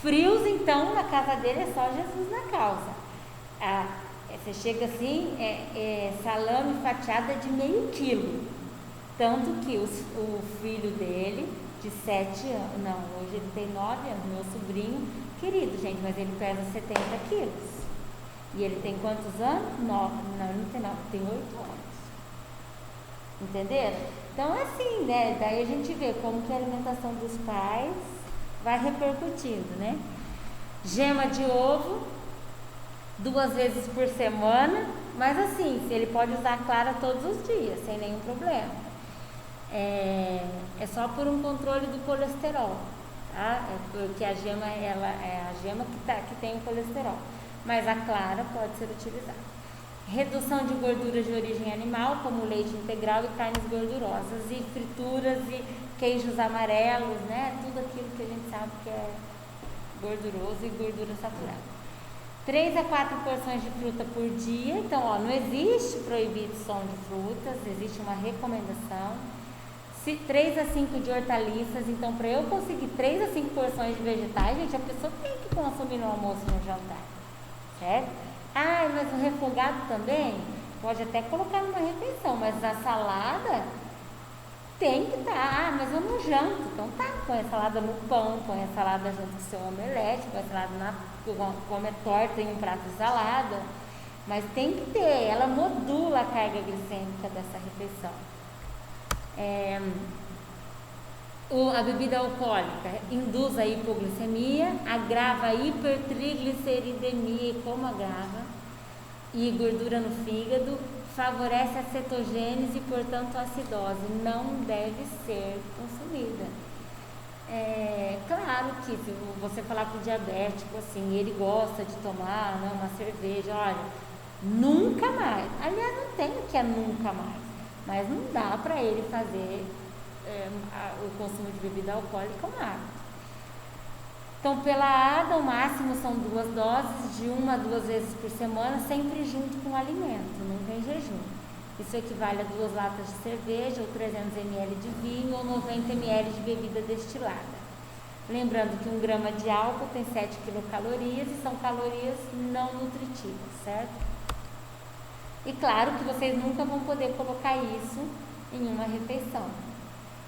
Frios, então, na casa dele é só Jesus na causa. Você chega assim, salame fatiada de meio quilo. Tanto que o filho dele, de 7 anos, não, hoje ele tem 9 anos, meu sobrinho, querido, gente, mas ele pesa 70 quilos. E ele tem quantos anos? 9, não, ele não tem 9, tem 8 anos. Entenderam? Então, assim, né? Daí a gente vê como que a alimentação dos pais vai repercutindo, né? Gema de ovo, 2 vezes por semana, mas assim, ele pode usar clara todos os dias, sem nenhum problema. É só por um controle do colesterol, tá? Porque a gema, ela é a gema que tem o colesterol, mas a clara pode ser utilizada. Redução de gorduras de origem animal, como leite integral e carnes gordurosas, e frituras e queijos amarelos, né? Tudo aquilo que a gente sabe que é gorduroso e gordura saturada. 3 a 4 porções de fruta por dia. Então, não existe proibição de frutas, existe uma recomendação. 3 a 5 de hortaliças. Então, para eu conseguir 3 a 5 porções de vegetais, gente, a pessoa tem que consumir no almoço e no jantar, certo? Mas o refogado também pode até colocar numa refeição, mas a salada tem que estar. Mas eu não janto, então tá, põe a salada no pão, põe a salada junto com o seu omelete, põe a salada come a torta em um prato de salada, mas tem que ter, ela modula a carga glicêmica dessa refeição. A bebida alcoólica induz a hipoglicemia, agrava a hipertrigliceridemia, como agrava, e gordura no fígado, favorece a cetogênese e, portanto, a acidose. Não deve ser consumida. Claro que se você falar para o diabético assim, ele gosta de tomar uma cerveja, olha, nunca mais. Aliás, não tem o que é nunca mais, mas não dá para ele fazer o consumo de bebida alcoólica um hábito. Então, pela ADA, o máximo são 2 doses, de 1 a 2 vezes por semana, sempre junto com o alimento, nunca em jejum. Isso equivale a 2 latas de cerveja, ou 300 ml de vinho, ou 90 ml de bebida destilada. Lembrando que 1 grama de álcool tem 7 quilocalorias e são calorias não nutritivas, certo? E claro que vocês nunca vão poder colocar isso em uma refeição,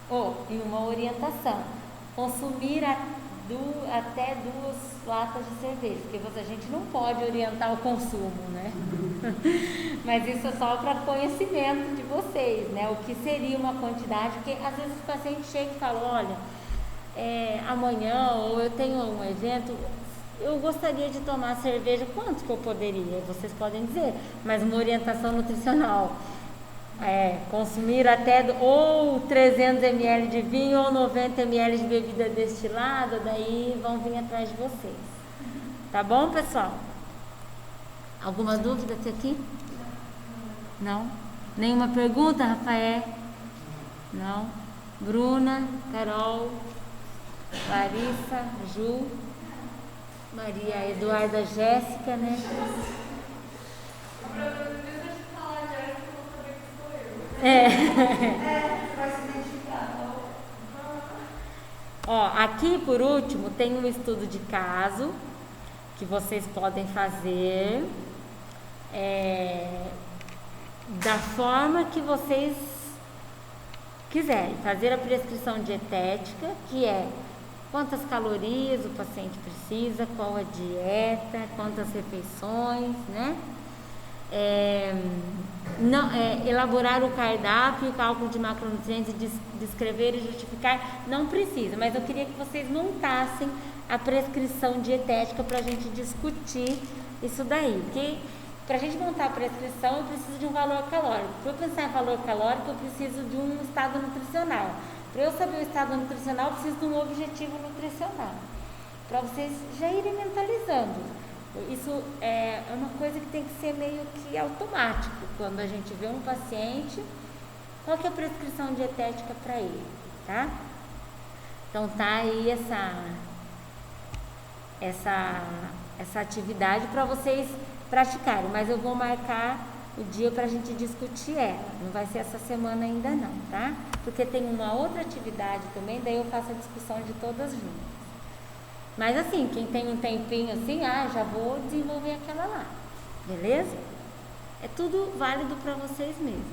ou em uma orientação. Consumir até 2 latas de cerveja, porque a gente não pode orientar o consumo, né? Mas isso é só para conhecimento de vocês, né? O que seria uma quantidade, porque às vezes o paciente chega e fala, olha, amanhã, ou eu tenho um evento, eu gostaria de tomar cerveja, quanto que eu poderia? Vocês podem dizer, mas uma orientação nutricional. Consumir até ou 300 ml de vinho ou 90 ml de bebida destilada, daí vão vir atrás de vocês. Tá bom, pessoal? Alguma dúvida até aqui? Não? Nenhuma pergunta, Rafael? Não? Bruna, Carol, Larissa, Ju, Maria Eduarda, Jéssica, né? Vai se identificar. Aqui por último tem um estudo de caso que vocês podem fazer da forma que vocês quiserem fazer a prescrição dietética, que é quantas calorias o paciente precisa, qual a dieta, quantas refeições, né? Elaborar o cardápio, o cálculo de macronutrientes, descrever e justificar, não precisa, mas eu queria que vocês montassem a prescrição dietética para a gente discutir isso daí, porque para a gente montar a prescrição eu preciso de um valor calórico. Para eu pensar em valor calórico eu preciso de um estado nutricional. Para eu saber o estado nutricional eu preciso de um objetivo nutricional, para vocês já irem mentalizando. Isso é uma coisa que tem que ser meio que automático. Quando a gente vê um paciente, qual que é a prescrição dietética para ele, tá? Então tá aí essa atividade para vocês praticarem, mas eu vou marcar o dia para a gente discutir ela. Não vai ser essa semana ainda não, tá? Porque tem uma outra atividade também, daí eu faço a discussão de todas juntas. Mas assim, quem tem um tempinho assim, já vou desenvolver aquela lá, beleza? É tudo válido para vocês mesmos.